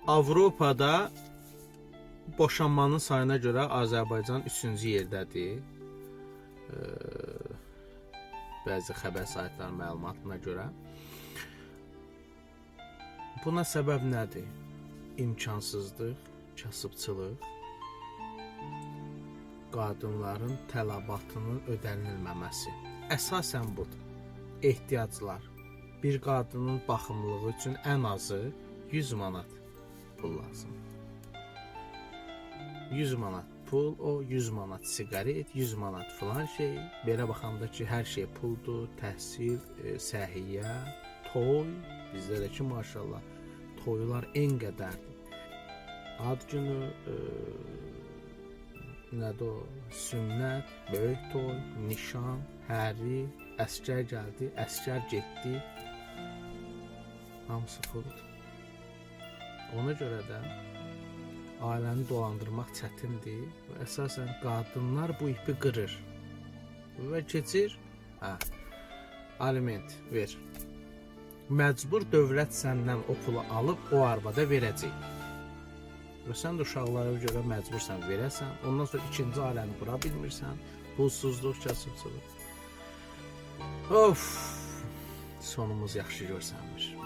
Avropada boşanmanın sayına görə Azərbaycan 3-cü yerdədir. Bəzi xəbər saytlarının məlumatına görə. Buna səbəb nədir? İmkansızlıq, kasıbçılıq, qadınların tələbatının ödənilməməsi. Əsasən budur. Ehtiyaclar. Bir qadının baxımlılığı üçün ən azı 100 manat pul lazım. 100 manat pul, o 100 manat siqaret, 100 manat filan şey. Belə baxanda ki, hər şey puldur, təhsil, səhiyyə, toy. Bizdə də ki, maşallah, toylar en qədərdir. Ad günü, nədir o, sünnət, böyük toy, nişan, həri, əskər gəldi, əskər getdi. Hamısı puldur. Ona görə də ailəni dolandırmaq çətindir və əsasən qadınlar bu ipi qırır və keçir, aliment ver. Məcbur dövlət səndən o pulu alıb o arvada verəcək. Və sən də uşaqlara görə məcbursan verəsən, ondan sonra ikinci ailəni qura bilmirsən, pulsuzluq, kasıbçılıq. Of, sonumuz yaxşı görsənmir.